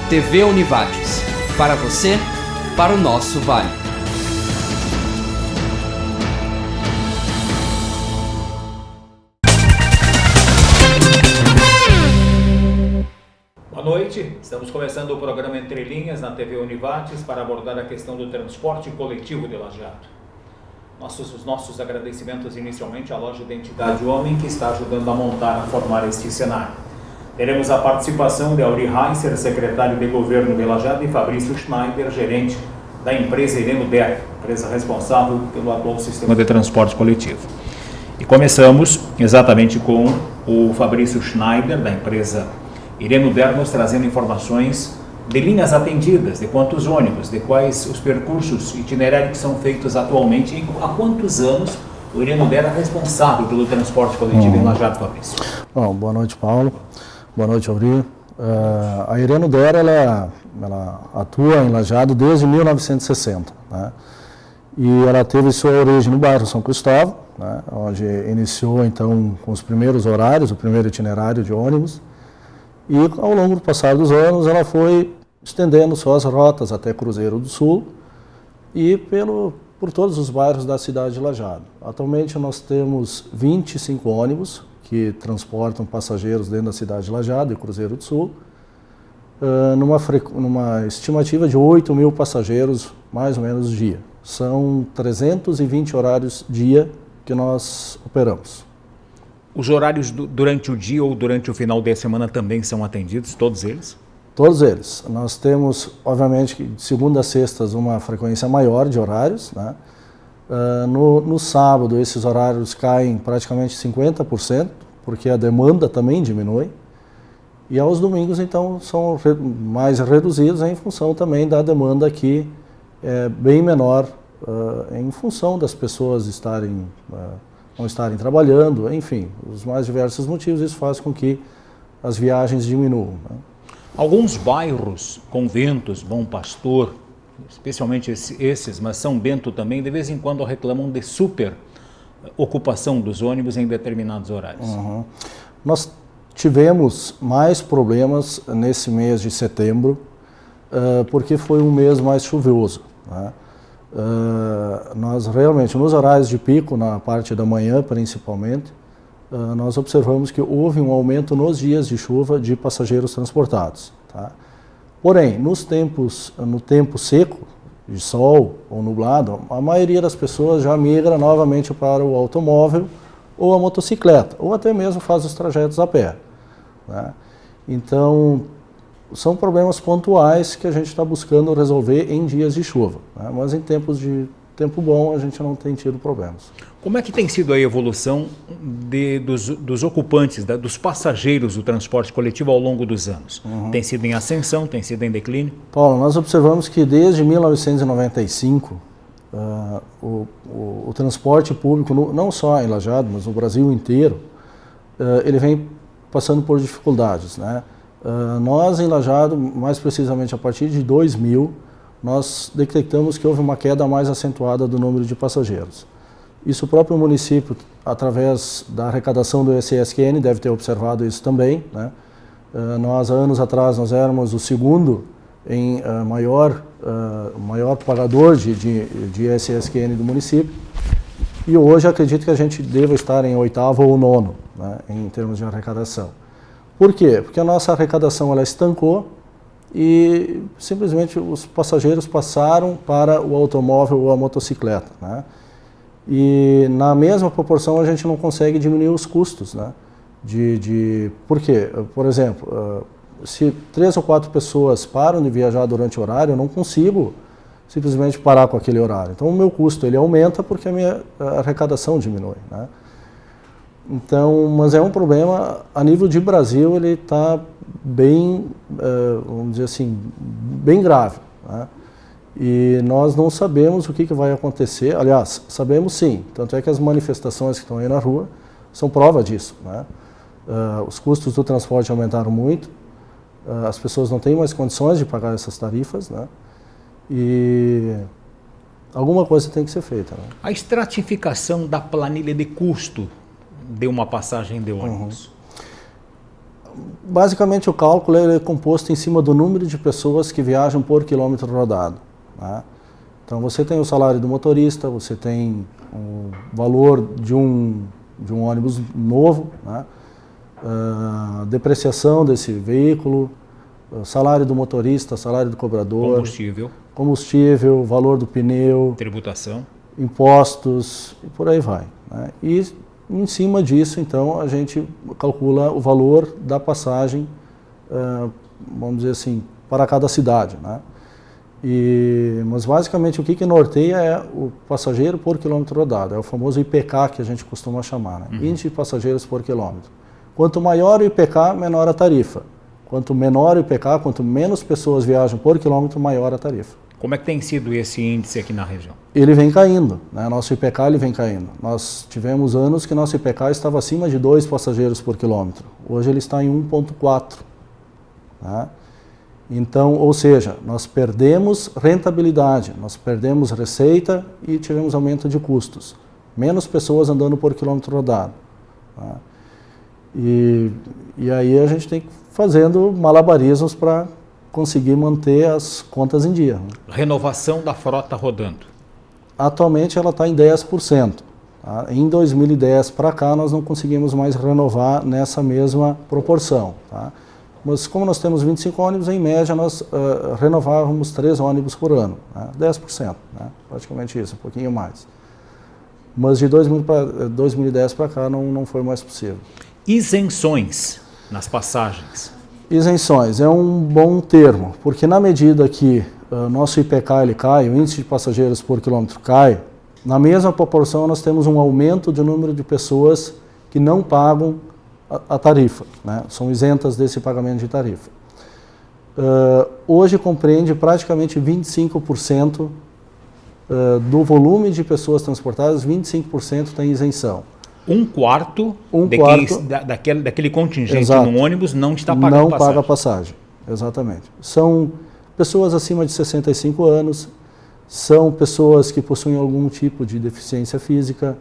TV Univates. Para você, para o nosso Vale. Boa noite, estamos começando o programa Entre Linhas na TV Univates para abordar a questão do transporte coletivo de Lajeado. Os nossos agradecimentos inicialmente à loja Identidade Homem, que está ajudando a montar, a formar este cenário. Teremos a participação de Auri Heiser, secretário de Governo de Lajeado, e Fabrício Schneider, gerente da empresa Ireno Der, empresa responsável pelo atual sistema de transporte coletivo. E começamos exatamente com o Fabrício Schneider, da empresa Ireno Der, nos trazendo informações de linhas atendidas, de quantos ônibus, de quais os percursos itinerários que são feitos atualmente e há quantos anos o Ireno Der é responsável pelo transporte coletivo em Lajeado, Fabrício. Bom, boa noite, Paulo. Boa noite, Auri. A Ireno Der, ela atua em Lajeado desde 1960, né? E ela teve sua origem no bairro São Cristóvão, né? Onde iniciou, então, com os primeiros horários, o primeiro itinerário de ônibus. E, ao longo do passar dos anos, ela foi estendendo suas rotas até Cruzeiro do Sul e por todos os bairros da cidade de Lajeado. Atualmente, nós temos 25 ônibus que transportam passageiros dentro da cidade de Lajeado e Cruzeiro do Sul, numa estimativa de 8 mil passageiros, mais ou menos, dia. São 320 horários dia que nós operamos. Os horários durante o dia ou durante o final de semana também são atendidos, todos eles? Todos eles. Nós temos, obviamente, de segunda a sextas, uma frequência maior de horários, né? No sábado, esses horários caem praticamente 50%, porque a demanda também diminui. E aos domingos, então, são mais reduzidos em função também da demanda que é bem menor, em função das pessoas não estarem trabalhando, enfim, os mais diversos motivos. Isso faz com que as viagens diminuam, né? Alguns bairros, Conventos, Bom Pastor, especialmente esses, mas São Bento também, de vez em quando reclamam de super ocupação dos ônibus em determinados horários. Uhum. Nós tivemos mais problemas nesse mês de setembro, porque foi um mês mais chuvoso, né? Nós realmente, nos horários de pico, na parte da manhã principalmente, nós observamos que houve um aumento nos dias de chuva de passageiros transportados, tá? Porém, no tempo seco, de sol ou nublado, a maioria das pessoas já migra novamente para o automóvel ou a motocicleta, ou até mesmo faz os trajetos a pé, né? Então, são problemas pontuais que a gente está buscando resolver em dias de chuva, né? Mas em tempos de tempo bom a gente não tem tido problemas. Como é que tem sido a evolução dos ocupantes, dos passageiros do transporte coletivo ao longo dos anos? Uhum. Tem sido em ascensão, tem sido em declínio? Paulo, nós observamos que desde 1995 o transporte público, não só em Lajeado, mas no Brasil inteiro, ele vem passando por dificuldades, né? Nós em Lajeado, mais precisamente a partir de 2000, nós detectamos que houve uma queda mais acentuada do número de passageiros. Isso o próprio município, através da arrecadação do SESQN, deve ter observado isso também, né? Nós, há anos atrás, nós éramos o segundo em maior pagador de SESQN do município, e hoje acredito que a gente deva estar em oitavo ou nono, né, em termos de arrecadação. Por quê? Porque a nossa arrecadação ela estancou e simplesmente os passageiros passaram para o automóvel ou a motocicleta, né? E na mesma proporção a gente não consegue diminuir os custos, né? Por quê? Por exemplo, se 3 ou 4 pessoas param de viajar durante o horário, eu não consigo simplesmente parar com aquele horário. Então o meu custo ele aumenta porque a minha arrecadação diminui, né? Então, mas é um problema, a nível de Brasil, ele está bem, vamos dizer assim, bem grave, né? E nós não sabemos o que vai acontecer. Aliás, sabemos sim, tanto é que as manifestações que estão aí na rua são prova disso, né? Os custos do transporte aumentaram muito, as pessoas não têm mais condições de pagar essas tarifas, né? E alguma coisa tem que ser feita, né? A estratificação da planilha de custo de uma passagem de ônibus. Basicamente o cálculo é composto em cima do número de pessoas que viajam por quilômetro rodado, né? Então você tem o salário do motorista, você tem o valor de um ônibus novo, né? Depreciação desse veículo, salário do motorista, salário do cobrador, combustível, valor do pneu, tributação, impostos e por aí vai, né? E em cima disso, então, a gente calcula o valor da passagem, vamos dizer assim, para cada cidade, né? Mas basicamente o que norteia é o passageiro por quilômetro rodado, é o famoso IPK que a gente costuma chamar, né? Índice de passageiros por quilômetro. Quanto maior o IPK, menor a tarifa. Quanto menor o IPK, quanto menos pessoas viajam por quilômetro, maior a tarifa. Como é que tem sido esse índice aqui na região? Ele vem caindo, né? Nosso IPK ele vem caindo. Nós tivemos anos que nosso IPK estava acima de 2 passageiros por quilômetro. Hoje ele está em 1,4. Né? Então, ou seja, nós perdemos rentabilidade, nós perdemos receita e tivemos aumento de custos. Menos pessoas andando por quilômetro rodado. Né? E aí a gente tem que ir fazendo malabarismos para conseguir manter as contas em dia. Renovação da frota rodando. Atualmente ela está em 10%. Tá? Em 2010 para cá nós não conseguimos mais renovar nessa mesma proporção. Tá? Mas como nós temos 25 ônibus, em média nós renovávamos 3 ônibus por ano. Né? 10%, né? Praticamente isso, um pouquinho mais. Mas de 2010 para cá não foi mais possível. Isenções nas passagens. Isenções é um bom termo, porque na medida que nosso IPK ele cai, o índice de passageiros por quilômetro cai, na mesma proporção nós temos um aumento do número de pessoas que não pagam a tarifa, né? São isentas desse pagamento de tarifa. Hoje compreende praticamente 25% do volume de pessoas transportadas, 25% tem isenção. Um quarto daquele contingente Exato. no ônibus não está pagando não passagem. Paga passagem, exatamente. São pessoas acima de 65 anos, são pessoas que possuem algum tipo de deficiência física,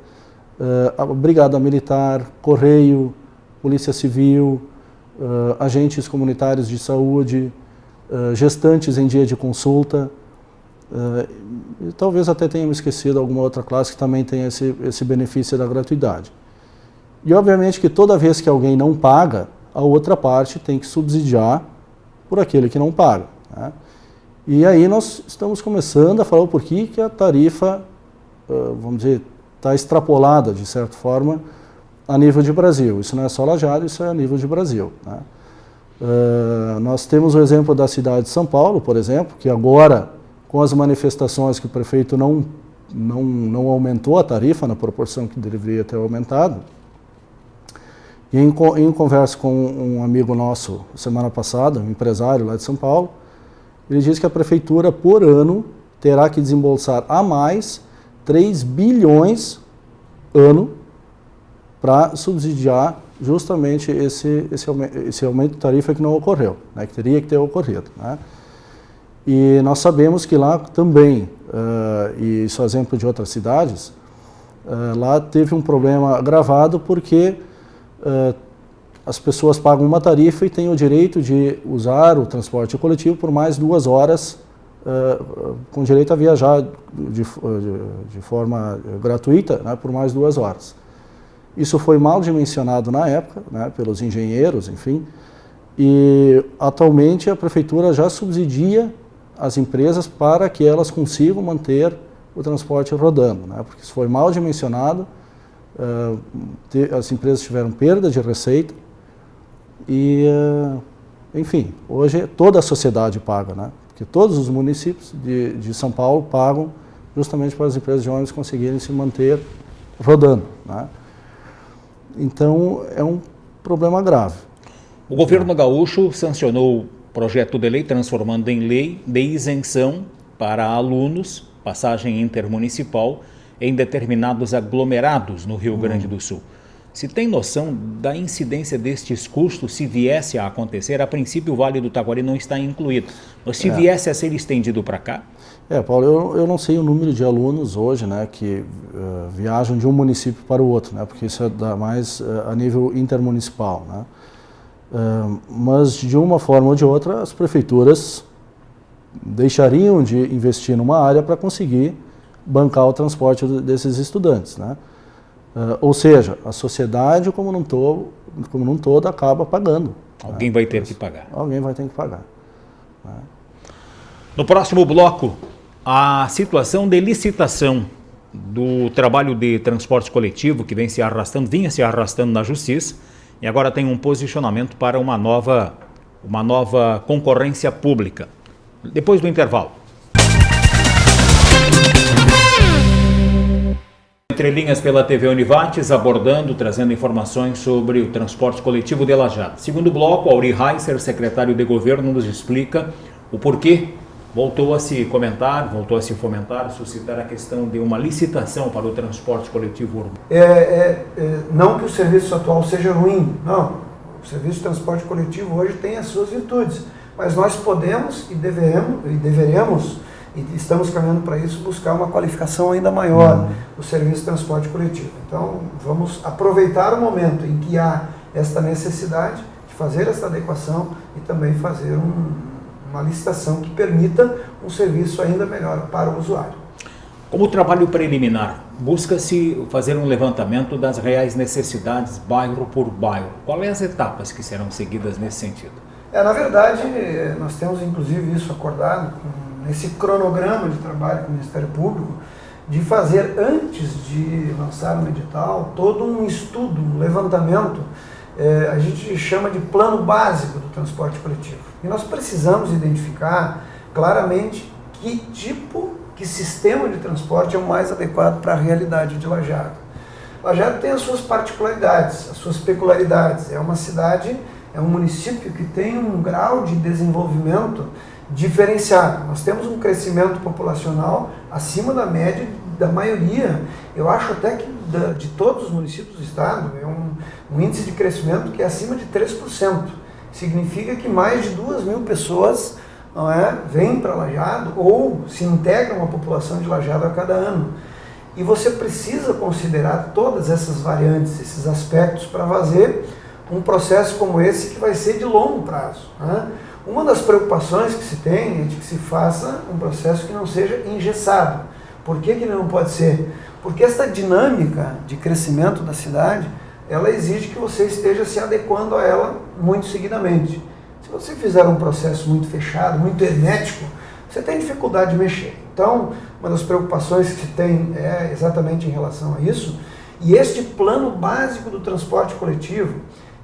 brigada militar, correio, polícia civil, agentes comunitários de saúde, gestantes em dia de consulta, e talvez até tenha me esquecido alguma outra classe que também tem esse benefício da gratuidade. E obviamente que toda vez que alguém não paga, a outra parte tem que subsidiar por aquele que não paga, né? E aí nós estamos começando a falar o porquê que a tarifa, vamos dizer, está extrapolada de certa forma a nível de Brasil. Isso não é só Lajeado, isso é a nível de Brasil, né? Nós temos o exemplo da cidade de São Paulo, por exemplo, que agora, com as manifestações que o prefeito não aumentou a tarifa na proporção que deveria ter aumentado, e em conversa com um amigo nosso, semana passada, um empresário lá de São Paulo, ele disse que a prefeitura, por ano, terá que desembolsar a mais 3 bilhões ano para subsidiar justamente esse aumento de tarifa que não ocorreu, né, que teria que ter ocorrido, né? E nós sabemos que lá também, e isso é exemplo de outras cidades, lá teve um problema agravado porque as pessoas pagam uma tarifa e têm o direito de usar o transporte coletivo por mais 2 horas, com direito a viajar de forma gratuita, né, por mais 2 horas. Isso foi mal dimensionado na época, né, pelos engenheiros, enfim, e atualmente a prefeitura já subsidia as empresas para que elas consigam manter o transporte rodando, né, porque isso foi mal dimensionado, as empresas tiveram perda de receita e, enfim, hoje toda a sociedade paga, né, porque todos os municípios de São Paulo pagam justamente para as empresas de ônibus conseguirem se manter rodando, né. Então, é um problema grave. O governo gaúcho sancionou o projeto de lei transformando em lei de isenção para alunos, passagem intermunicipal, em determinados aglomerados no Rio Grande do Sul. Se tem noção da incidência destes custos se viesse a acontecer? A princípio o Vale do Taquari não está incluído, mas se viesse a ser estendido para cá? Paulo, eu não sei o número de alunos hoje, né, que viajam de um município para o outro, né, porque isso é mais a nível intermunicipal, né. Mas de uma forma ou de outra as prefeituras deixariam de investir numa área para conseguir bancar o transporte desses estudantes, né? Ou seja, a sociedade como um todo acaba pagando. Alguém vai ter que pagar. Alguém vai ter que pagar. Né? No próximo bloco, a situação de licitação do trabalho de transporte coletivo que vinha se arrastando na justiça e agora tem um posicionamento para uma nova concorrência pública. Depois do intervalo. Entre linhas pela TV Univates, trazendo informações sobre o transporte coletivo de Lajeado. Segundo bloco, Auri Heiser, secretário de governo, nos explica o porquê voltou a se comentar, voltou a se fomentar, suscitar a questão de uma licitação para o transporte coletivo urbano. Não que o serviço atual seja ruim, não. O serviço de transporte coletivo hoje tem as suas virtudes, mas nós podemos e deveremos, e estamos caminhando para isso, buscar uma qualificação ainda maior do serviço de transporte coletivo. Então, vamos aproveitar o momento em que há esta necessidade de fazer esta adequação e também fazer uma licitação que permita um serviço ainda melhor para o usuário. Como trabalho preliminar, busca-se fazer um levantamento das reais necessidades bairro por bairro. Quais as etapas que serão seguidas nesse sentido? Na verdade, nós temos inclusive isso acordado nesse cronograma de trabalho com o Ministério Público, de fazer antes de lançar um edital todo um estudo, um levantamento, a gente chama de plano básico do transporte coletivo. E nós precisamos identificar claramente que sistema de transporte é o mais adequado para a realidade de Lajeado. Lajeado tem as suas particularidades, as suas peculiaridades. É uma cidade, é um município que tem um grau de desenvolvimento diferenciado. Nós temos um crescimento populacional acima da média da maioria, eu acho até que de todos os municípios do estado, é um índice de crescimento que é acima de 3%. Significa que mais de 2.000 pessoas vêm para Lajeado ou se integram à população de Lajeado a cada ano. E você precisa considerar todas essas variantes, esses aspectos para fazer um processo como esse que vai ser de longo prazo. Uma das preocupações que se tem é de que se faça um processo que não seja engessado. Por que ele não pode ser? Porque essa dinâmica de crescimento da cidade, ela exige que você esteja se adequando a ela muito seguidamente. Se você fizer um processo muito fechado, muito hermético, você tem dificuldade de mexer. Então, uma das preocupações que se tem é exatamente em relação a isso. E este plano básico do transporte coletivo,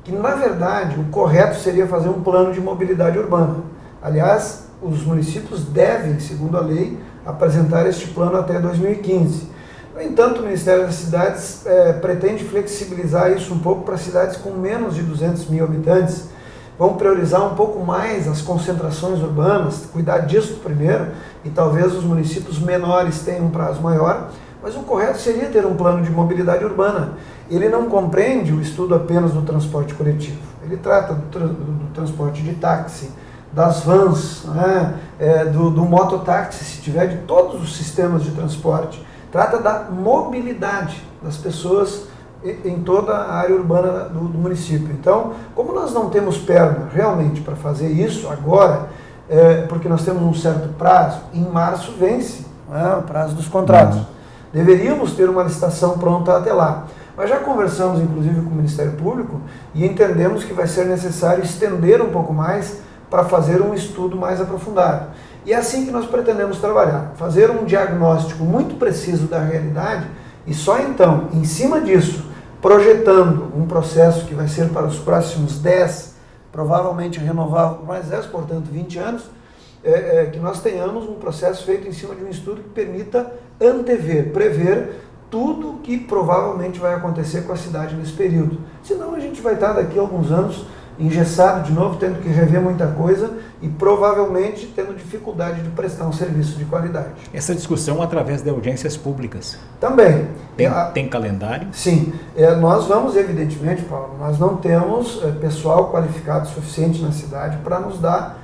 que na verdade o correto seria fazer um plano de mobilidade urbana. Aliás, os municípios devem, segundo a lei, apresentar este plano até 2015. No entanto, o Ministério das Cidades pretende flexibilizar isso um pouco para cidades com menos de 200.000 habitantes. Vão priorizar um pouco mais as concentrações urbanas, cuidar disso primeiro, e talvez os municípios menores tenham um prazo maior, mas o correto seria ter um plano de mobilidade urbana. Ele não compreende o estudo apenas do transporte coletivo, ele trata do transporte de táxi, das vans, do mototáxi, se tiver, de todos os sistemas de transporte. Trata da mobilidade das pessoas em toda a área urbana do município. Então, como nós não temos perna realmente para fazer isso agora, porque nós temos um certo prazo, em março vence o prazo dos contratos. Deveríamos ter uma licitação pronta até lá. Mas já conversamos, inclusive, com o Ministério Público e entendemos que vai ser necessário estender um pouco mais para fazer um estudo mais aprofundado. E é assim que nós pretendemos trabalhar, fazer um diagnóstico muito preciso da realidade e só então, em cima disso, projetando um processo que vai ser para os próximos 10, provavelmente renovável por mais 10, portanto 20 anos, que nós tenhamos um processo feito em cima de um estudo que permita antever, prever tudo que provavelmente vai acontecer com a cidade nesse período. Senão a gente vai estar daqui a alguns anos engessado de novo, tendo que rever muita coisa e provavelmente tendo dificuldade de prestar um serviço de qualidade. Essa discussão através de audiências públicas? Também. Tem calendário? Sim. Nós vamos, evidentemente, Paulo, nós não temos pessoal qualificado suficiente na cidade para nos dar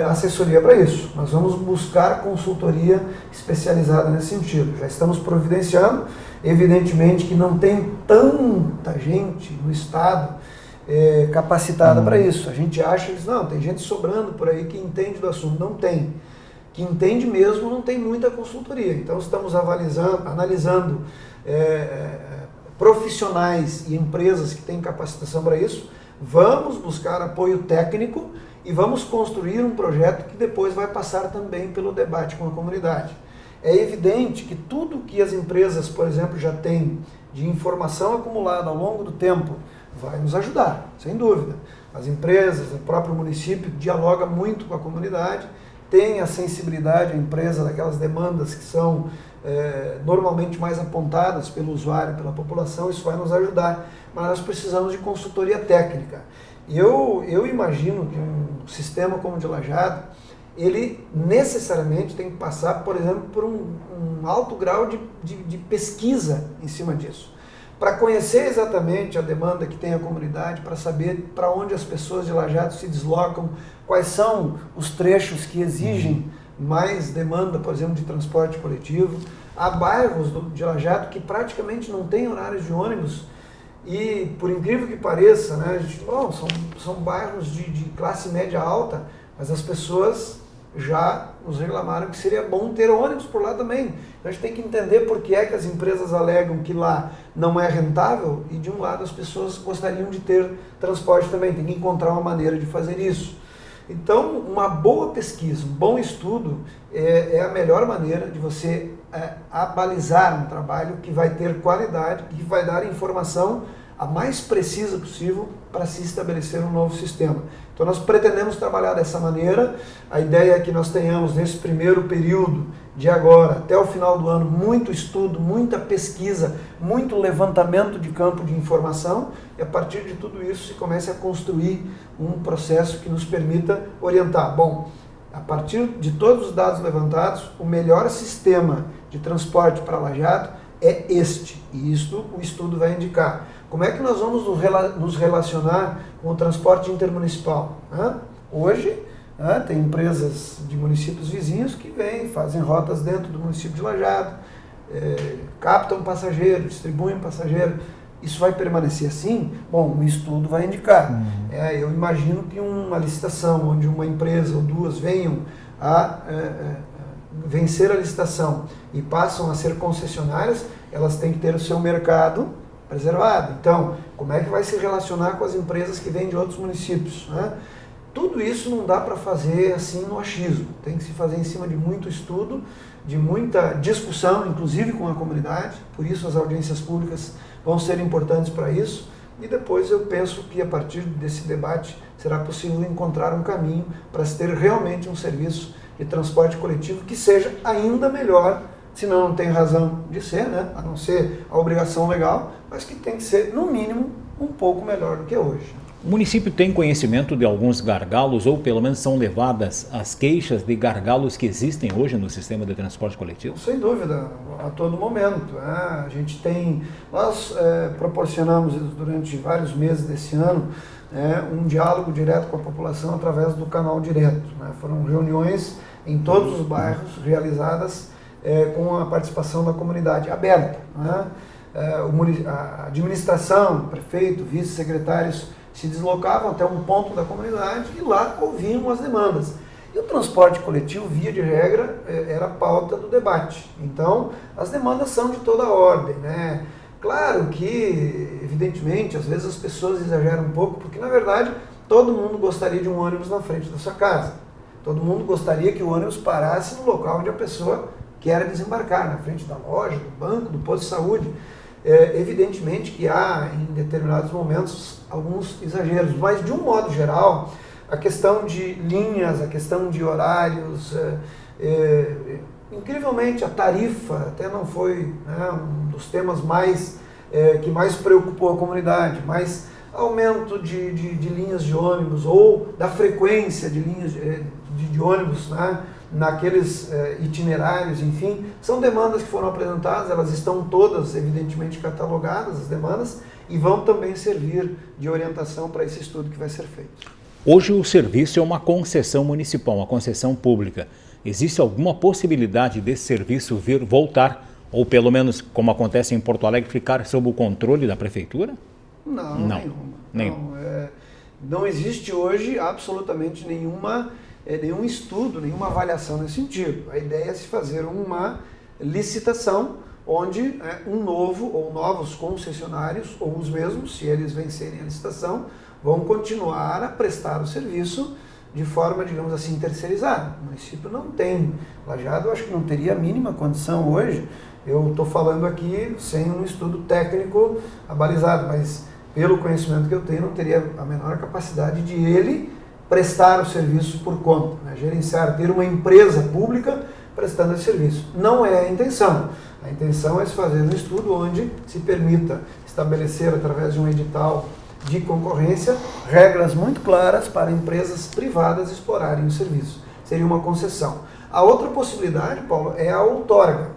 assessoria para isso. Nós vamos buscar consultoria especializada nesse sentido. Já estamos providenciando, evidentemente que não tem tanta gente no estado capacitada para isso. A gente acha que não, tem gente sobrando por aí que entende do assunto. Não tem. Que entende mesmo, não tem muita consultoria. Então estamos analisando profissionais e empresas que têm capacitação para isso. Vamos buscar apoio técnico e vamos construir um projeto que depois vai passar também pelo debate com a comunidade. É evidente que tudo que as empresas, por exemplo, já têm de informação acumulada ao longo do tempo vai nos ajudar, sem dúvida. As empresas, o próprio município dialoga muito com a comunidade, tem a sensibilidade, a empresa, daquelas demandas que são normalmente mais apontadas pelo usuário, pela população, isso vai nos ajudar, mas nós precisamos de consultoria técnica. E eu imagino que um sistema como o de Lajeado, ele necessariamente tem que passar, por exemplo, por um alto grau de pesquisa em cima disso, para conhecer exatamente a demanda que tem a comunidade, para saber para onde as pessoas de Lajeado se deslocam, quais são os trechos que exigem mais demanda, por exemplo, de transporte coletivo. Há bairros de Lajeado que praticamente não têm horários de ônibus e, por incrível que pareça, né, são bairros de classe média alta, mas as pessoas já nos reclamaram que seria bom ter ônibus por lá também. Então a gente tem que entender por que é que as empresas alegam que lá não é rentável e de um lado as pessoas gostariam de ter transporte também. Tem que encontrar uma maneira de fazer isso. Então uma boa pesquisa, um bom estudo é a melhor maneira de você abalizar um trabalho que vai ter qualidade e que vai dar informação a mais precisa possível para se estabelecer um novo sistema. Então nós pretendemos trabalhar dessa maneira. A ideia é que nós tenhamos nesse primeiro período de agora até o final do ano muito estudo, muita pesquisa, muito levantamento de campo de informação e a partir de tudo isso se comece a construir um processo que nos permita orientar. Bom, a partir de todos os dados levantados, o melhor sistema de transporte para Lajeado é este, e isto o estudo vai indicar. Como é que nós vamos nos relacionar com o transporte intermunicipal? Hoje, tem empresas de municípios vizinhos que vêm, fazem rotas dentro do município de Lajeado, captam passageiro, distribuem passageiro. Isso vai permanecer assim? Bom, o estudo vai indicar. Eu imagino que uma licitação onde uma empresa ou duas venham a vencer a licitação e passam a ser concessionárias, elas têm que ter o seu mercado preservado. Então, como é que vai se relacionar com as empresas que vêm de outros municípios? Tudo isso não dá para fazer assim no achismo. Tem que se fazer em cima de muito estudo, de muita discussão, inclusive com a comunidade. Por isso as audiências públicas vão ser importantes para isso. E depois eu penso que a partir desse debate será possível encontrar um caminho para se ter realmente um serviço de transporte coletivo que seja ainda melhor, senão não tem razão de ser, né? A não ser a obrigação legal, mas que tem que ser, no mínimo, um pouco melhor do que é hoje. O município tem conhecimento de alguns gargalos, ou pelo menos são levadas as queixas de gargalos que existem hoje no sistema de transporte coletivo? Sem dúvida, a todo momento. Nós proporcionamos durante vários meses desse ano um diálogo direto com a população através do canal direto. Foram reuniões em todos os bairros realizadas com a participação da comunidade aberta. A administração, prefeito, vice-secretários se deslocavam até um ponto da comunidade e lá ouviam as demandas. E o transporte coletivo, via de regra, era a pauta do debate. Então, as demandas são de toda a ordem, né? Claro que, evidentemente, às vezes as pessoas exageram um pouco, porque, na verdade, todo mundo gostaria de um ônibus na frente da sua casa. Todo mundo gostaria que o ônibus parasse no local onde a pessoa quer desembarcar, na frente da loja, do banco, do posto de saúde. Evidentemente que há, em determinados momentos, alguns exageros, mas, de um modo geral, a questão de linhas, a questão de horários, incrivelmente a tarifa até não foi um dos temas que mais preocupou a comunidade, mas aumento de linhas de ônibus ou da frequência de linhas de ônibus, naqueles itinerários, enfim, são demandas que foram apresentadas, elas estão todas evidentemente catalogadas, as demandas, e vão também servir de orientação para esse estudo que vai ser feito. Hoje o serviço é uma concessão municipal, uma concessão pública. Existe alguma possibilidade desse serviço voltar, ou pelo menos, como acontece em Porto Alegre, ficar sob o controle da prefeitura? Não, Não. nenhuma. Não existe hoje absolutamente nenhum estudo, nenhuma avaliação nesse sentido. A ideia é se fazer uma licitação onde um novo ou novos concessionários, ou os mesmos, se eles vencerem a licitação, vão continuar a prestar o serviço de forma, digamos assim, terceirizada. O município não tem. Lajeado, eu acho que não teria a mínima condição hoje. Eu estou falando aqui sem um estudo técnico abalizado, mas pelo conhecimento que eu tenho, não teria a menor capacidade de ele prestar o serviço por conta, né? Gerenciar, ter uma empresa pública prestando esse serviço. Não é a intenção. A intenção é se fazer um estudo onde se permita estabelecer, através de um edital de concorrência, regras muito claras para empresas privadas explorarem o serviço. Seria uma concessão. A outra possibilidade, Paulo, é a outorga.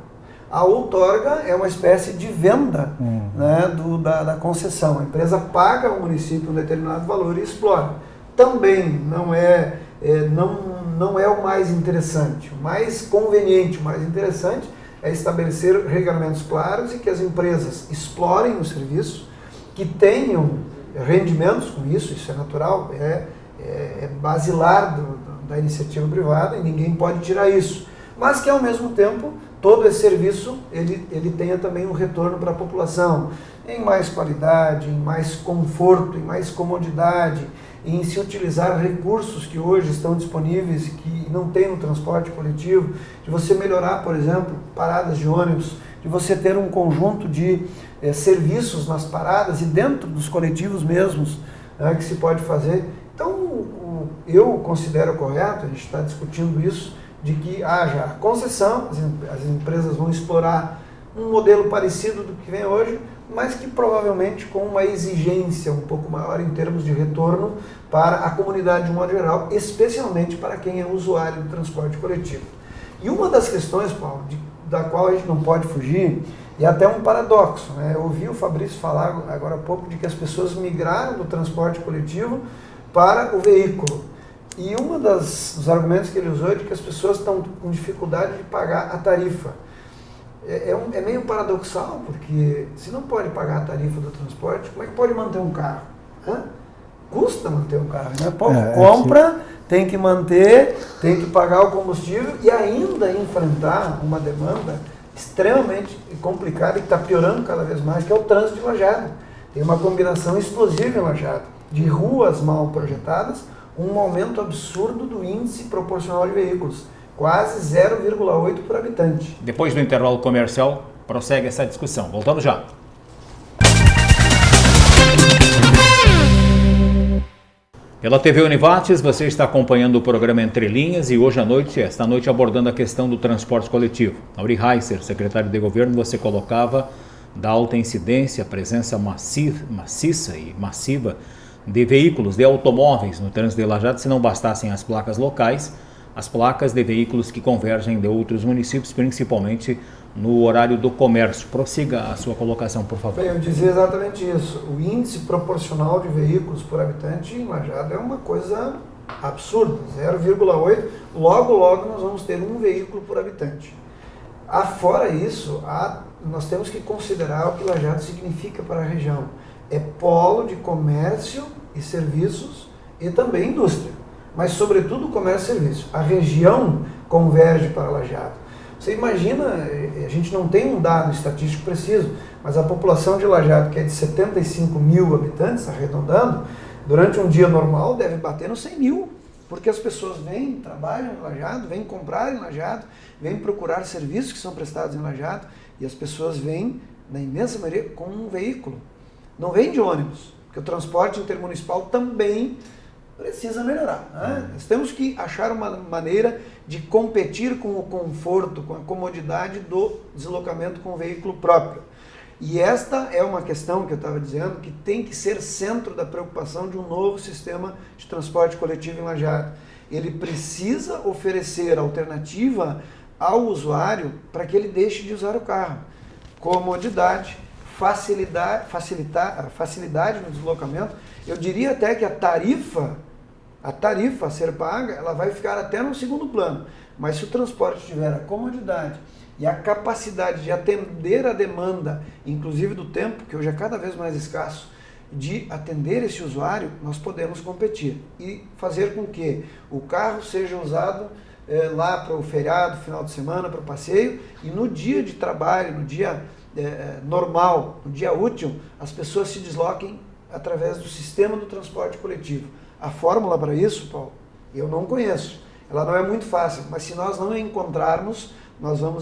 A outorga é uma espécie de venda, né, da concessão. A empresa paga ao município um determinado valor e explora. Também não é o mais interessante. O mais conveniente, o mais interessante é estabelecer regulamentos claros e que as empresas explorem o serviço, que tenham rendimentos com isso é natural, é basilar da iniciativa privada e ninguém pode tirar isso. Mas que ao mesmo tempo todo esse serviço ele tenha também um retorno para a população, em mais qualidade, em mais conforto, em mais comodidade, em se utilizar recursos que hoje estão disponíveis e que não tem no transporte coletivo, de você melhorar, por exemplo, paradas de ônibus, de você ter um conjunto de serviços nas paradas e dentro dos coletivos mesmos, né, que se pode fazer. Então, eu considero correto, a gente está discutindo isso, de que haja a concessão, as empresas vão explorar um modelo parecido do que vem hoje, mas que provavelmente com uma exigência um pouco maior em termos de retorno para a comunidade de um modo geral, especialmente para quem é usuário do transporte coletivo. E uma das questões, Paulo, da qual a gente não pode fugir, e até um paradoxo, né? Eu ouvi o Fabrício falar agora há pouco de que as pessoas migraram do transporte coletivo para o veículo. E dos argumentos que ele usou é de que as pessoas estão com dificuldade de pagar a tarifa. É meio paradoxal, porque se não pode pagar a tarifa do transporte, como é que pode manter um carro? Custa manter um carro, né? Compra, tem que manter, tem que pagar o combustível e ainda enfrentar uma demanda extremamente complicada e que está piorando cada vez mais, que é o trânsito de Lajeado. Tem uma combinação explosiva em Lajeado, de ruas mal projetadas, um aumento absurdo do índice proporcional de veículos, quase 0,8 por habitante. Depois do intervalo comercial, prossegue essa discussão. Voltamos já. Pela TV Univates, você está acompanhando o programa Entre Linhas e hoje à noite, esta noite, abordando a questão do transporte coletivo. Auri Heiser, secretário de governo, você colocava da alta incidência, a presença maciça e massiva de veículos, de automóveis no trânsito de Lajeado, se não bastassem as placas locais, as placas de veículos que convergem de outros municípios, principalmente no horário do comércio. Prossiga a sua colocação, por favor. Bem, eu dizia exatamente isso. O índice proporcional de veículos por habitante em Lajeado é uma coisa absurda, 0,8. Logo nós vamos ter um veículo por habitante. Fora isso, nós temos que considerar o que Lajeado significa para a região. É polo de comércio e serviços e também indústria, mas sobretudo comércio e serviço. A região converge para Lajeado. Você imagina, a gente não tem um dado estatístico preciso, mas a população de Lajeado, que é de 75 mil habitantes, arredondando, durante um dia normal deve bater nos 100 mil, porque as pessoas vêm, trabalham em Lajeado, vêm comprar em Lajeado, vêm procurar serviços que são prestados em Lajeado, e as pessoas vêm, na imensa maioria, com um veículo. Não vem de ônibus, porque o transporte intermunicipal também precisa melhorar, né? Nós temos que achar uma maneira de competir com o conforto, com a comodidade do deslocamento com o veículo próprio. E esta é uma questão que eu estava dizendo que tem que ser centro da preocupação de um novo sistema de transporte coletivo em Lajeado. Ele precisa oferecer alternativa ao usuário para que ele deixe de usar o carro. Comodidade, facilidade no deslocamento. Eu diria até que a tarifa a ser paga, ela vai ficar até no segundo plano. Mas se o transporte tiver a comodidade e a capacidade de atender a demanda, inclusive do tempo, que hoje é cada vez mais escasso, de atender esse usuário, nós podemos competir e fazer com que o carro seja usado lá para o feriado, final de semana, para o passeio, e no dia de trabalho, no dia normal, no dia útil, as pessoas se desloquem através do sistema do transporte coletivo. A fórmula para isso, Paulo, eu não conheço. Ela não é muito fácil, mas se nós não a encontrarmos, nós não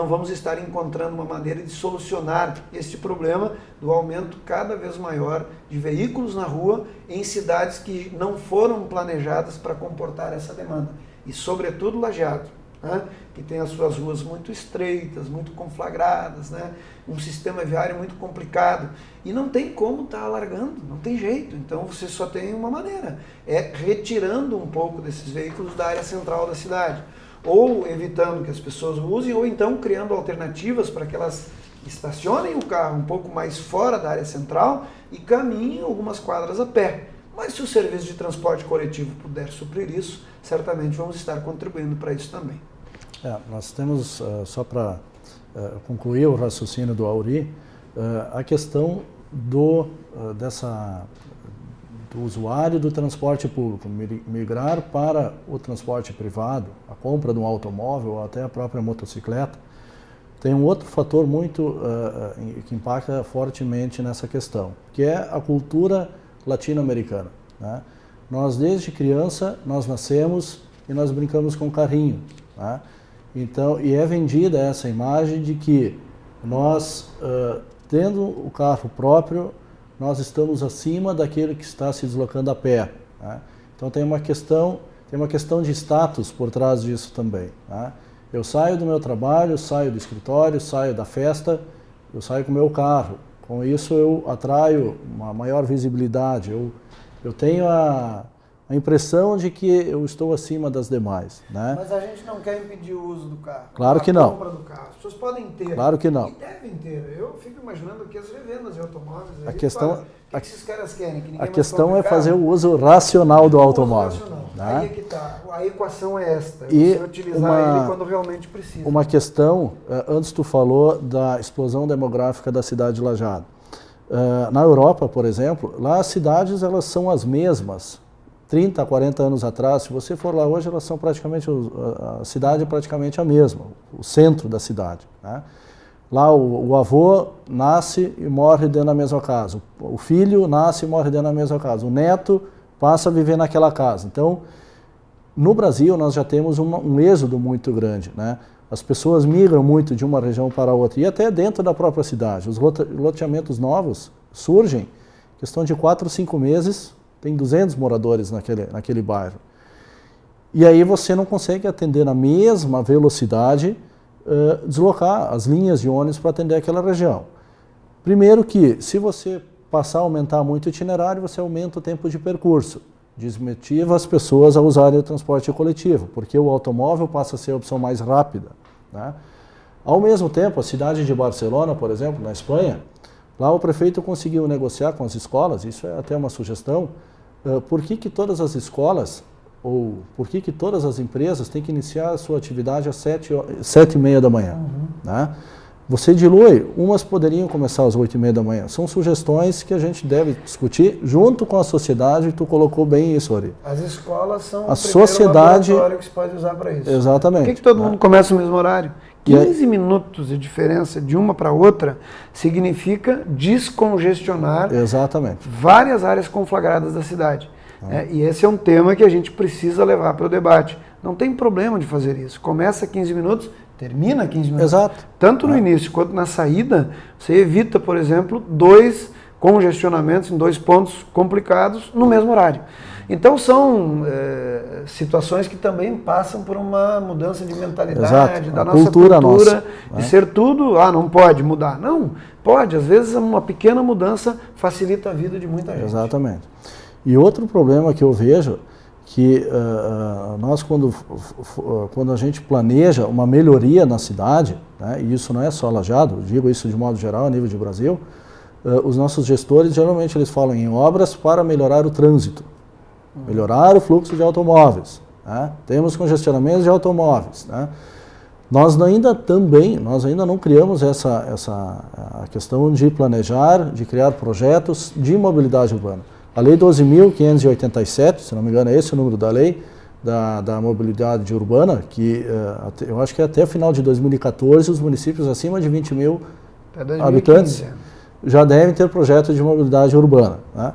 vamos estar encontrando uma maneira de solucionar este problema do aumento cada vez maior de veículos na rua em cidades que não foram planejadas para comportar essa demanda. E sobretudo Lajeado, né? Que tem as suas ruas muito estreitas, muito conflagradas, né? Um sistema viário muito complicado. E não tem como estar alargando, não tem jeito. Então você só tem uma maneira, é retirando um pouco desses veículos da área central da cidade. Ou evitando que as pessoas usem, ou então criando alternativas para que elas estacionem o carro um pouco mais fora da área central e caminhem algumas quadras a pé. Mas se o serviço de transporte coletivo puder suprir isso, certamente vamos estar contribuindo para isso também. Nós temos, só para concluir o raciocínio do Auri, a questão do usuário do transporte público migrar para o transporte privado, a compra de um automóvel ou até a própria motocicleta. Tem um outro fator que impacta fortemente nessa questão, que é a cultura latino-americana, né? Nós, desde criança, nós nascemos e nós brincamos com carrinho, né? Então, e é vendida essa imagem de que nós, tendo o carro próprio, nós estamos acima daquele que está se deslocando a pé, né? Então tem uma questão de status por trás disso também, né? Eu saio do meu trabalho, saio do escritório, saio da festa, eu saio com o meu carro. Com isso eu atraio uma maior visibilidade, eu tenho a impressão de que eu estou acima das demais, né? Mas a gente não quer impedir o uso do carro. Claro que não. A compra do carro. As pessoas podem ter. Claro que não. E devem ter. Eu fico imaginando aqui as revendas de automóveis. A questão, o que esses caras querem? Que ninguém a mais questão compre é carro? fazer o uso racional do automóvel. Né? Aí é que está. A equação é esta. E você utilizar ele quando realmente precisa. Uma questão, antes tu falou da explosão demográfica da cidade de Lajeado. Na Europa, por exemplo, lá as cidades elas são as mesmas. 30, 40 anos atrás, se você for lá hoje, elas são praticamente, a cidade é praticamente a mesma, o centro da cidade, né? Lá o avô nasce e morre dentro da mesma casa, o filho nasce e morre dentro da mesma casa, o neto passa a viver naquela casa. Então, no Brasil, nós já temos um êxodo muito grande, né? As pessoas migram muito de uma região para outra, e até dentro da própria cidade. Os loteamentos novos surgem, questão de 4 ou 5 meses, tem 200 moradores naquele bairro. E aí você não consegue atender na mesma velocidade, deslocar as linhas de ônibus para atender aquela região. Primeiro que, se você passar a aumentar muito o itinerário, você aumenta o tempo de percurso. Desmotiva as pessoas a usarem o transporte coletivo, porque o automóvel passa a ser a opção mais rápida, né? Ao mesmo tempo, a cidade de Barcelona, por exemplo, na Espanha, lá o prefeito conseguiu negociar com as escolas, isso é até uma sugestão, por que todas as escolas, ou por que todas as empresas têm que iniciar a sua atividade às 7h30 da manhã, né? Você dilui, umas poderiam começar às 8h30 da manhã. São sugestões que a gente deve discutir junto com a sociedade, tu colocou bem isso, Ari. As escolas são a sociedade laboratório que se pode usar para isso. Exatamente. Por que todo mundo começa no mesmo horário? 15 minutos de diferença de uma para outra significa descongestionar várias áreas conflagradas da cidade. E esse é um tema que a gente precisa levar para o debate. Não tem problema de fazer isso. Começa 15 minutos, termina 15 minutos. Exato. Tanto no início quanto na saída, você evita, por exemplo, 2 congestionamentos em 2 pontos complicados no mesmo horário. Então são situações que também passam por uma mudança de mentalidade, da nossa cultura nossa, de ser tudo, não pode mudar. Não, pode. Às vezes uma pequena mudança facilita a vida de muita gente. Exatamente. E outro problema que eu vejo, que nós quando a gente planeja uma melhoria na cidade, né, e isso não é só Lajeado, eu digo isso de modo geral a nível de Brasil, os nossos gestores geralmente eles falam em obras para melhorar o trânsito, melhorar o fluxo de automóveis, né? Temos congestionamentos de automóveis, né? Nós ainda não criamos a questão de planejar, de criar projetos de mobilidade urbana. A Lei 12.587, se não me engano é esse o número da lei, da mobilidade urbana, que eu acho que até o final de 2014 os municípios acima de 20 mil habitantes já devem ter projetos de mobilidade urbana, né?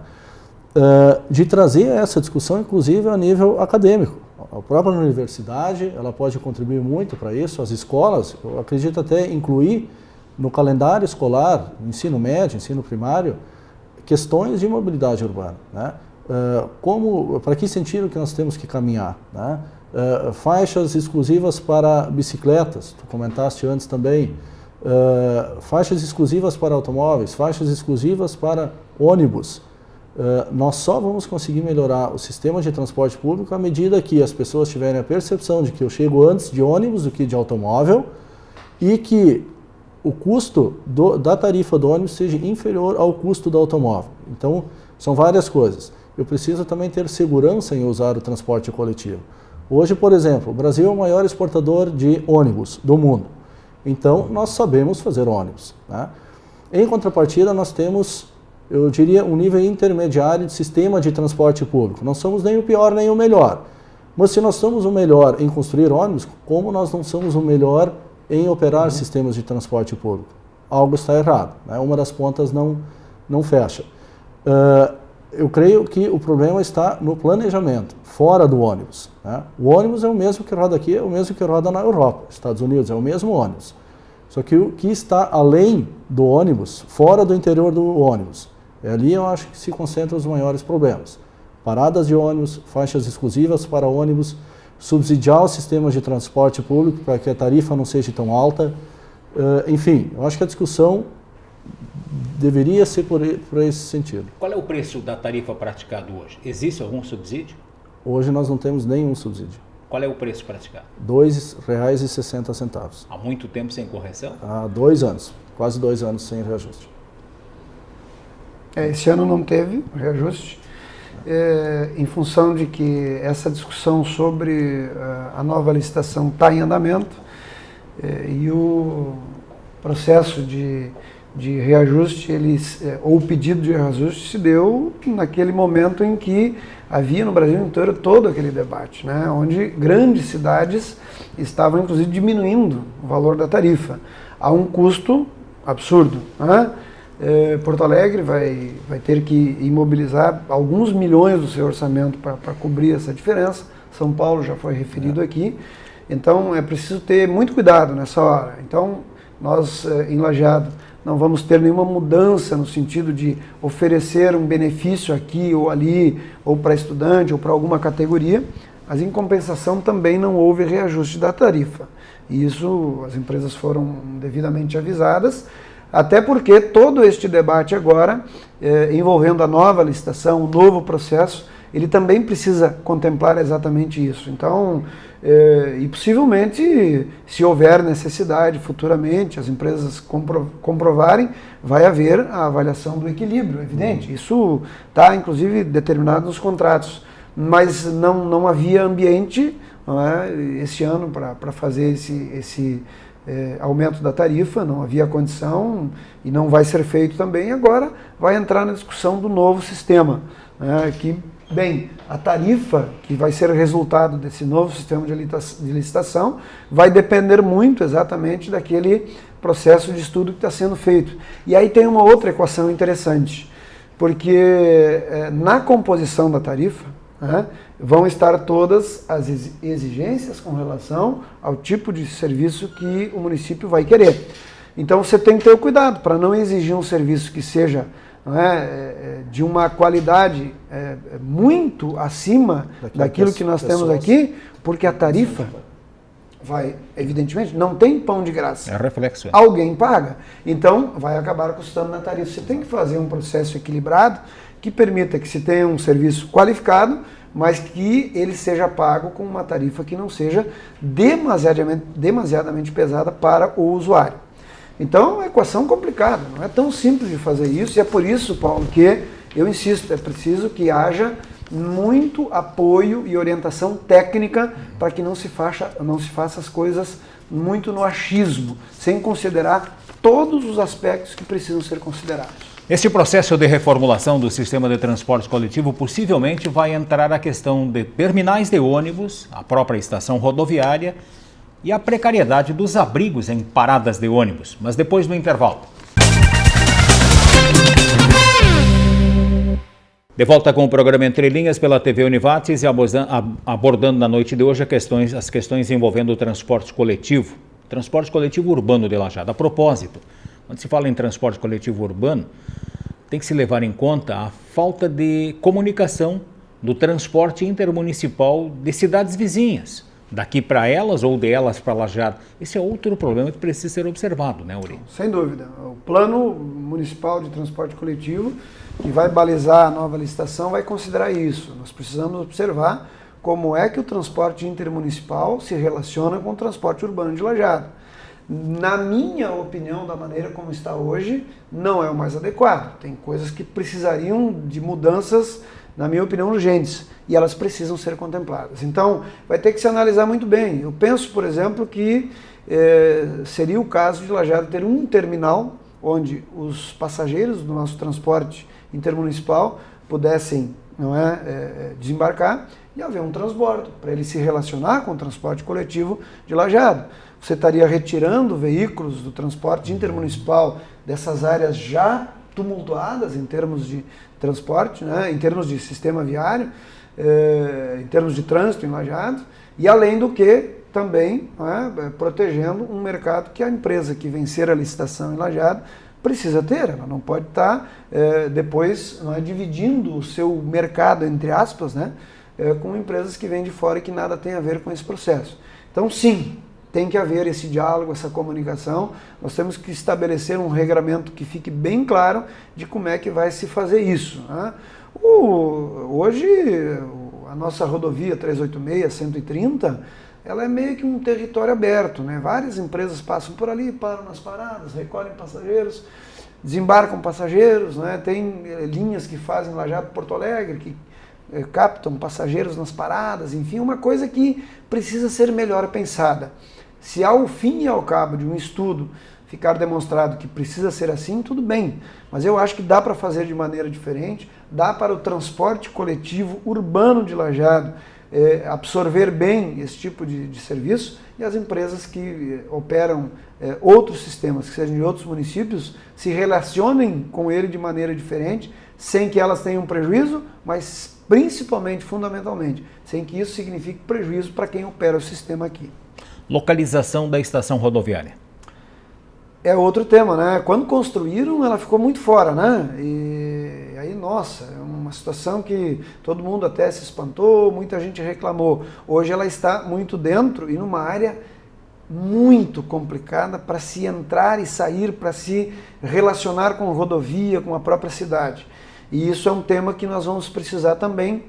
De trazer essa discussão, inclusive, a nível acadêmico. A própria universidade, ela pode contribuir muito para isso, as escolas, eu acredito até incluir no calendário escolar, ensino médio, ensino primário, questões de mobilidade urbana, né? Para que sentido que nós temos que caminhar, né? Faixas exclusivas para bicicletas, tu comentaste antes também, faixas exclusivas para automóveis, faixas exclusivas para ônibus. Nós só vamos conseguir melhorar o sistema de transporte público à medida que as pessoas tiverem a percepção de que eu chego antes de ônibus do que de automóvel e que o custo da tarifa do ônibus seja inferior ao custo do automóvel. Então, são várias coisas. Eu preciso também ter segurança em usar o transporte coletivo. Hoje, por exemplo, o Brasil é o maior exportador de ônibus do mundo. Então, nós sabemos fazer ônibus, né? Em contrapartida, nós temos, eu diria, um nível intermediário de sistema de transporte público. Não somos nem o pior nem o melhor. Mas se nós somos o melhor em construir ônibus, como nós não somos o melhor em operar sistemas de transporte público? Algo está errado, né? Uma das pontas não fecha. Eu creio que o problema está no planejamento, fora do ônibus, né? O ônibus é o mesmo que roda aqui, é o mesmo que roda na Europa, Estados Unidos, é o mesmo ônibus. Só que o que está além do ônibus, fora do interior do ônibus, ali eu acho que se concentram os maiores problemas. Paradas de ônibus, faixas exclusivas para ônibus, subsidiar os sistemas de transporte público para que a tarifa não seja tão alta. Enfim, eu acho que a discussão deveria ser por esse sentido. Qual é o preço da tarifa praticado hoje? Existe algum subsídio? Hoje nós não temos nenhum subsídio. Qual é o preço praticado? R$ 2,60. Há muito tempo sem correção? Há 2 anos, quase 2 anos sem reajuste. Esse ano não teve reajuste, em função de que essa discussão sobre a nova licitação está em andamento e o processo de reajuste, ou o pedido de reajuste se deu naquele momento em que havia no Brasil inteiro todo aquele debate, né, onde grandes cidades estavam inclusive diminuindo o valor da tarifa a um custo absurdo, né? Porto Alegre vai ter que imobilizar alguns milhões do seu orçamento para cobrir essa diferença. São Paulo já foi referido aqui. Então é preciso ter muito cuidado nessa hora. Então nós em Lajeado não vamos ter nenhuma mudança no sentido de oferecer um benefício aqui ou ali, ou para estudante ou para alguma categoria, mas em compensação também não houve reajuste da tarifa. E isso as empresas foram devidamente avisadas, até porque todo este debate agora, envolvendo a nova licitação, o novo processo, ele também precisa contemplar exatamente isso. Então, e possivelmente, se houver necessidade futuramente, as empresas comprovarem, vai haver a avaliação do equilíbrio, evidente. Isso está, inclusive, determinado nos contratos. Mas não havia ambiente, não é, esse ano para fazer esse aumento da tarifa, não havia condição e não vai ser feito também. Agora vai entrar na discussão do novo sistema, né, que, bem, a tarifa que vai ser resultado desse novo sistema de licitação vai depender muito exatamente daquele processo de estudo que está sendo feito. E aí tem uma outra equação interessante, porque na composição da tarifa, né, vão estar todas as exigências com relação ao tipo de serviço que o município vai querer. Então você tem que ter o cuidado para não exigir um serviço que seja, não é, de uma qualidade muito acima daquilo que nós temos aqui, porque a tarifa vai, evidentemente, não tem pão de graça. É reflexo. Alguém paga, então vai acabar custando na tarifa. Você tem que fazer um processo equilibrado que permita que se tenha um serviço qualificado, mas que ele seja pago com uma tarifa que não seja demasiadamente pesada para o usuário. Então é uma equação complicada, não é tão simples de fazer isso, e é por isso, Paulo, que eu insisto, é preciso que haja muito apoio e orientação técnica para que não se faça as coisas muito no achismo, sem considerar todos os aspectos que precisam ser considerados. Este processo de reformulação do sistema de transporte coletivo possivelmente vai entrar a questão de terminais de ônibus, a própria estação rodoviária e a precariedade dos abrigos em paradas de ônibus, mas depois do intervalo. De volta com o programa Entre Linhas pela TV Univates e abordando na noite de hoje as questões envolvendo o transporte coletivo urbano de Lajeado. A propósito, quando se fala em transporte coletivo urbano, tem que se levar em conta a falta de comunicação do transporte intermunicipal de cidades vizinhas, daqui para elas ou de elas para Lajeado. Esse é outro problema que precisa ser observado, né, Uri? Sem dúvida. O Plano Municipal de Transporte Coletivo, que vai balizar a nova licitação, vai considerar isso. Nós precisamos observar como é que o transporte intermunicipal se relaciona com o transporte urbano de Lajeado. Na minha opinião, da maneira como está hoje, não é o mais adequado. Tem coisas que precisariam de mudanças, na minha opinião, urgentes, e elas precisam ser contempladas. Então, vai ter que se analisar muito bem. Eu penso, por exemplo, que seria o caso de Lajeado ter um terminal onde os passageiros do nosso transporte intermunicipal pudessem desembarcar e haver um transbordo, para ele se relacionar com o transporte coletivo de Lajeado. Você estaria retirando veículos do transporte intermunicipal dessas áreas já tumultuadas em termos de transporte, né, em termos de sistema viário, em termos de trânsito em Lajeado, e além do que também protegendo um mercado que a empresa que vencer a licitação em Lajeado precisa ter. Ela não pode estar depois dividindo o seu mercado, entre aspas, com empresas que vêm de fora e que nada tem a ver com esse processo. Então, sim, tem que haver esse diálogo, essa comunicação. Nós temos que estabelecer um regramento que fique bem claro de como é que vai se fazer isso. Hoje, a nossa rodovia 386, 130, ela é meio que um território aberto, né? Várias empresas passam por ali, param nas paradas, recolhem passageiros, desembarcam passageiros, né? Tem linhas que fazem Lajeado Porto Alegre, que captam passageiros nas paradas, enfim, uma coisa que precisa ser melhor pensada. Se ao fim e ao cabo de um estudo ficar demonstrado que precisa ser assim, tudo bem, mas eu acho que dá para fazer de maneira diferente, dá para o transporte coletivo urbano de Lajeado absorver bem esse tipo de serviço, e as empresas que operam outros sistemas, que sejam de outros municípios, se relacionem com ele de maneira diferente, sem que elas tenham prejuízo, mas principalmente, fundamentalmente, sem que isso signifique prejuízo para quem opera o sistema aqui. Localização da estação rodoviária. É outro tema, né? Quando construíram, ela ficou muito fora, né? E aí, nossa, é uma situação que todo mundo até se espantou, muita gente reclamou. Hoje ela está muito dentro e numa área muito complicada para se entrar e sair, para se relacionar com rodovia, com a própria cidade. E isso é um tema que nós vamos precisar também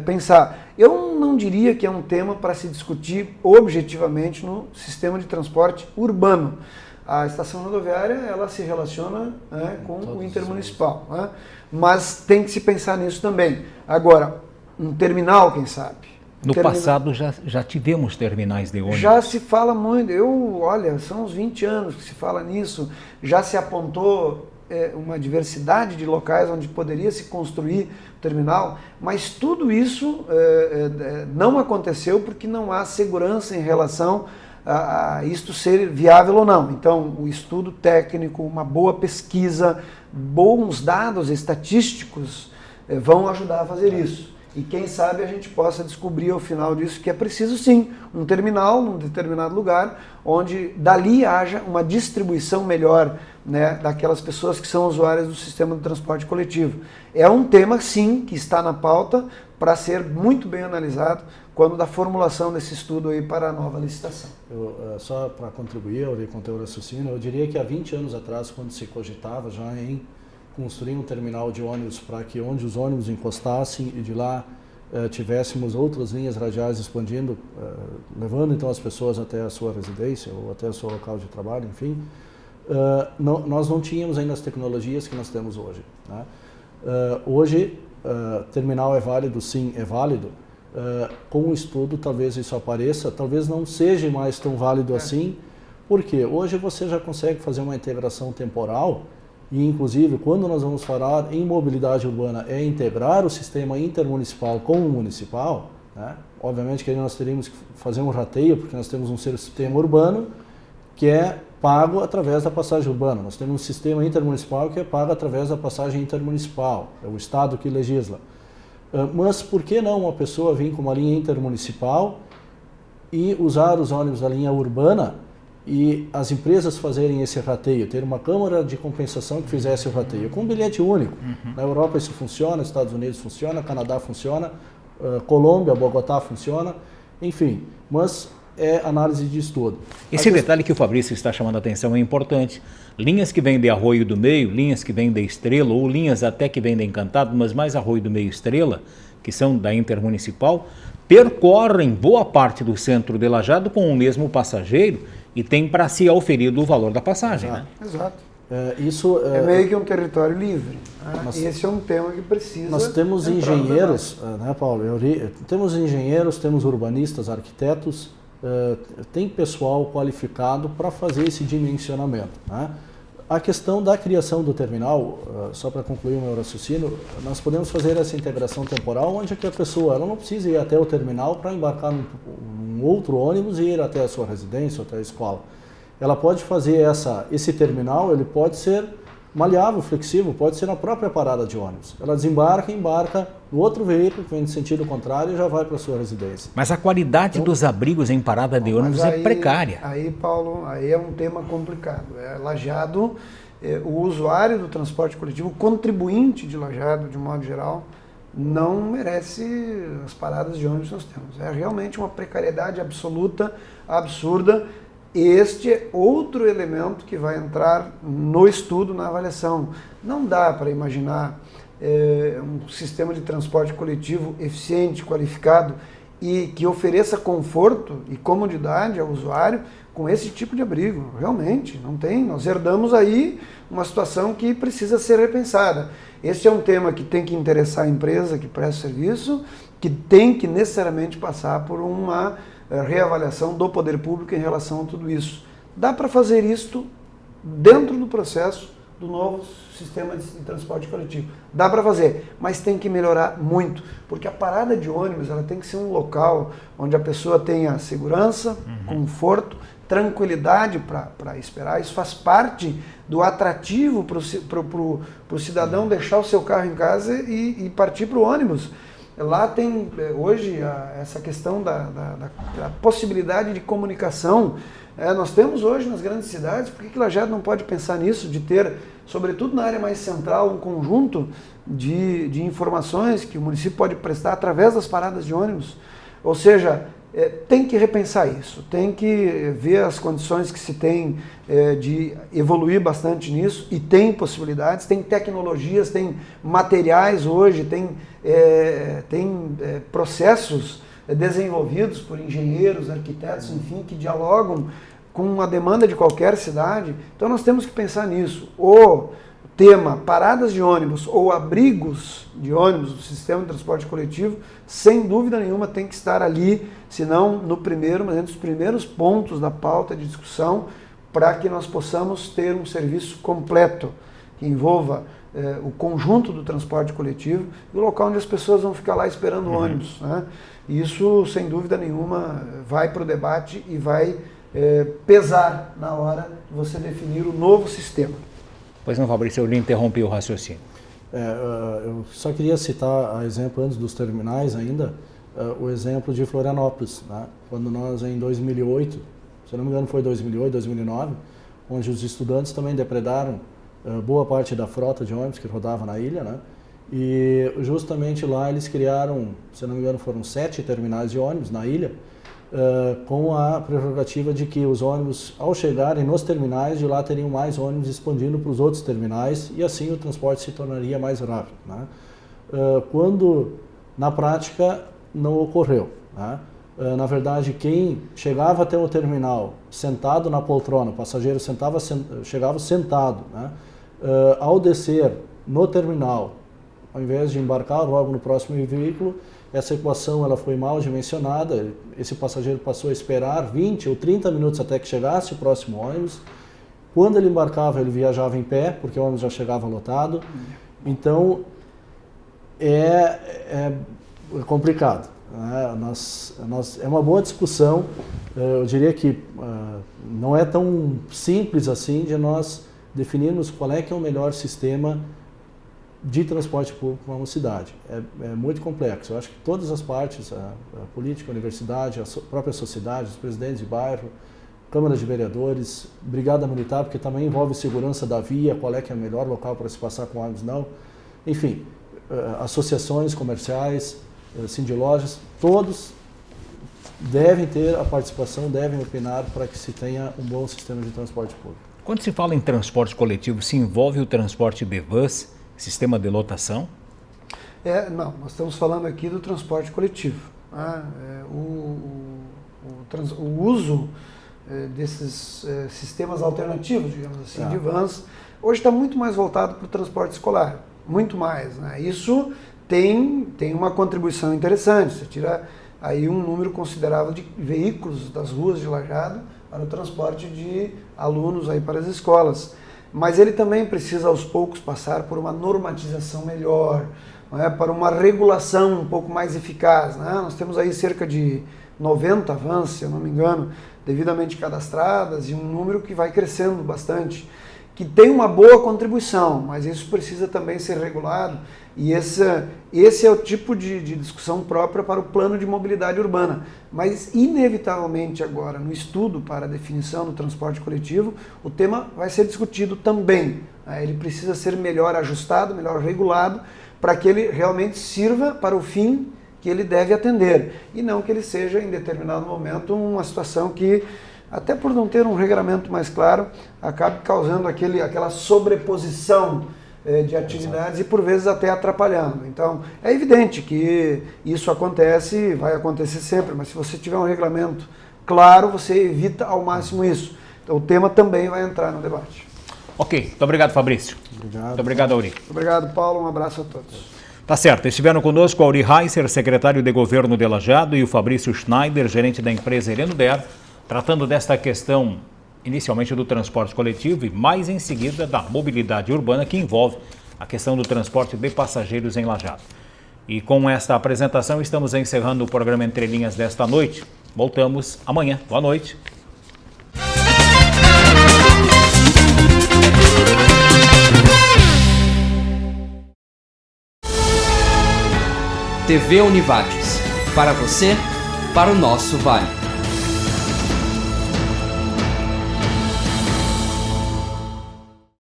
pensar. Eu não diria que é um tema para se discutir objetivamente no sistema de transporte urbano. A estação rodoviária, ela se relaciona com o intermunicipal, né? Mas tem que se pensar nisso também. Agora, um terminal, quem sabe? No passado já tivemos terminais de ônibus. Já se fala muito, olha, são uns 20 anos que se fala nisso, já se apontou uma diversidade de locais onde poderia se construir terminal, mas tudo isso não aconteceu porque não há segurança em relação a isto ser viável ou não. Então, o estudo técnico, uma boa pesquisa, bons dados estatísticos vão ajudar a fazer isso. E quem sabe a gente possa descobrir ao final disso que é preciso sim um terminal num determinado lugar, onde dali haja uma distribuição melhor, né, daquelas pessoas que são usuárias do sistema de transporte coletivo. É um tema sim que está na pauta para ser muito bem analisado quando da formulação desse estudo aí para a nova licitação. Só para contribuir com o teu raciocínio, eu diria que há 20 anos atrás, quando se cogitava já em construir um terminal de ônibus para que onde os ônibus encostassem e de lá tivéssemos outras linhas radiais expandindo, levando então as pessoas até a sua residência ou até o seu local de trabalho, enfim, nós não tínhamos ainda as tecnologias que nós temos hoje, né? Hoje terminal é válido, sim, é válido, com o estudo talvez isso apareça, talvez não seja mais tão válido assim, porque hoje você já consegue fazer uma integração temporal e, inclusive, quando nós vamos falar em mobilidade urbana, é integrar o sistema intermunicipal com o municipal, né? Obviamente que aí nós teríamos que fazer um rateio, porque nós temos um sistema urbano que é pago através da passagem urbana. Nós temos um sistema intermunicipal que é pago através da passagem intermunicipal. É o Estado que legisla. Mas por que não uma pessoa vir com uma linha intermunicipal e usar os ônibus da linha urbana e as empresas fazerem esse rateio, ter uma câmara de compensação que fizesse o rateio, com um bilhete único. Na Europa isso funciona, nos Estados Unidos funciona, Canadá funciona, Colômbia, Bogotá funciona, enfim, mas é análise de estudo. Esse detalhe que o Fabrício está chamando a atenção é importante. Linhas que vêm de Arroio do Meio, linhas que vêm de Estrela, ou linhas até que vêm de Encantado, mas mais Arroio do Meio e Estrela, que são da Intermunicipal, percorrem boa parte do centro de Lajeado com o mesmo passageiro e tem para si auferido o valor da passagem. Exato. Né? Exato. É meio que um território livre. Né? Esse é um tema que precisa... Nós temos engenheiros, né, Paulo? Temos engenheiros, temos urbanistas, arquitetos, tem pessoal qualificado para fazer esse dimensionamento. Né? A questão da criação do terminal, só para concluir o meu raciocínio, nós podemos fazer essa integração temporal onde que a pessoa ela não precisa ir até o terminal para embarcar num outro ônibus e ir até a sua residência ou até a escola. Ela pode fazer esse terminal, ele pode ser maleável, flexível, pode ser na própria parada de ônibus. Ela desembarca e embarca no outro veículo que vem de sentido contrário e já vai para a sua residência. Mas a qualidade dos abrigos em parada de ônibus é precária. Aí, Paulo, aí é um tema complicado. Lajeado, o usuário do transporte coletivo, o contribuinte de Lajeado, de modo geral, não merece as paradas de ônibus que nós temos. É realmente uma precariedade absoluta, absurda. Este é outro elemento que vai entrar no estudo, na avaliação. Não dá para imaginar um sistema de transporte coletivo eficiente, qualificado e que ofereça conforto e comodidade ao usuário com esse tipo de abrigo. Realmente, não tem. Nós herdamos aí uma situação que precisa ser repensada. Este é um tema que tem que interessar a empresa que presta serviço, que tem que necessariamente passar por uma reavaliação do poder público em relação a tudo isso. Dá para fazer isto dentro do processo do novo sistema de transporte coletivo. Dá para fazer, mas tem que melhorar muito, porque a parada de ônibus ela tem que ser um local onde a pessoa tenha segurança, conforto, tranquilidade para esperar. Isso faz parte do atrativo para o cidadão deixar o seu carro em casa e partir para o ônibus. Lá tem hoje essa questão da possibilidade de comunicação. Nós temos hoje nas grandes cidades, por que Lajeado não pode pensar nisso, de ter, sobretudo na área mais central, um conjunto de informações que o município pode prestar através das paradas de ônibus? Ou seja, tem que repensar isso, tem que ver as condições que se tem de evoluir bastante nisso, e tem possibilidades, tem tecnologias, tem materiais hoje, tem processos desenvolvidos por engenheiros, arquitetos, enfim, que dialogam com a demanda de qualquer cidade. Então nós temos que pensar nisso. O tema paradas de ônibus ou abrigos de ônibus do sistema de transporte coletivo, sem dúvida nenhuma tem que estar ali, se não no primeiro, mas entre os primeiros pontos da pauta de discussão, para que nós possamos ter um serviço completo, que envolva o conjunto do transporte coletivo e o local onde as pessoas vão ficar lá esperando o ônibus. Né? Isso, sem dúvida nenhuma, vai para o debate e vai pesar na hora de você definir o novo sistema. Pois não, Fabrício, eu lhe interrompi o raciocínio. Eu só queria citar a exemplo, antes dos terminais ainda, o exemplo de Florianópolis, né? Quando nós, em 2008, se não me engano foi 2008, 2009, onde os estudantes também depredaram boa parte da frota de ônibus que rodava na ilha, né? E justamente lá eles criaram, se não me engano foram 7 terminais de ônibus na ilha, com a prerrogativa de que os ônibus, ao chegarem nos terminais, de lá teriam mais ônibus expandindo para os outros terminais e assim o transporte se tornaria mais rápido. Né? Quando, na prática, não ocorreu. Né? Na verdade, quem chegava até o terminal sentado na poltrona, o passageiro chegava sentado, né? Ao descer no terminal, ao invés de embarcar logo no próximo veículo, essa equação ela foi mal dimensionada, esse passageiro passou a esperar 20 ou 30 minutos até que chegasse o próximo ônibus. Quando ele embarcava, ele viajava em pé, porque o ônibus já chegava lotado. Então, é complicado. É uma boa discussão. Eu diria que não é tão simples assim de nós definirmos qual é que é o melhor sistema de transporte público para uma cidade. É muito complexo. Eu acho que todas as partes, a política, a universidade, a própria sociedade, os presidentes de bairro, Câmara de Vereadores, Brigada Militar, porque também envolve segurança da via, qual é que é o melhor local para se passar com ônibus, não. Enfim, associações comerciais, sindilojas, todos devem ter a participação, devem opinar para que se tenha um bom sistema de transporte público. Quando se fala em transporte coletivo, se envolve o transporte B-Bus, sistema de lotação? Não, nós estamos falando aqui do transporte coletivo. O uso desses sistemas alternativos, digamos assim, de vans, hoje está muito mais voltado para o transporte escolar, muito mais, né? Isso tem uma contribuição interessante, você tira aí um número considerável de veículos das ruas de Lajeado para o transporte de alunos aí para as escolas. Mas ele também precisa aos poucos passar por uma normatização melhor, para uma regulação um pouco mais eficaz. Nós temos aí cerca de 90 vans, se eu não me engano, devidamente cadastradas e um número que vai crescendo bastante, que tem uma boa contribuição, mas isso precisa também ser regulado e esse é o tipo de discussão própria para o plano de mobilidade urbana. Mas inevitavelmente agora, no estudo para a definição do transporte coletivo, o tema vai ser discutido também. Ele precisa ser melhor ajustado, melhor regulado, para que ele realmente sirva para o fim que ele deve atender, e não que ele seja, em determinado momento, uma situação que, até por não ter um regramento mais claro, acabe causando aquela sobreposição de atividades e, por vezes, até atrapalhando. Então, é evidente que isso acontece e vai acontecer sempre, mas se você tiver um regramento claro, você evita ao máximo isso. Então, o tema também vai entrar no debate. Ok, muito obrigado, Fabrício. Obrigado. Muito obrigado, Auri. Obrigado, Paulo. Um abraço a todos. Tá certo, estiveram conosco o Auri Heiser, secretário de Governo de Lajeado, e o Fabrício Schneider, gerente da empresa Heleno Der, tratando desta questão inicialmente do transporte coletivo e mais em seguida da mobilidade urbana, que envolve a questão do transporte de passageiros em Lajeado. E com esta apresentação estamos encerrando o programa Entre Linhas desta noite. Voltamos amanhã. Boa noite. TV Univates, para você, para o nosso Vale.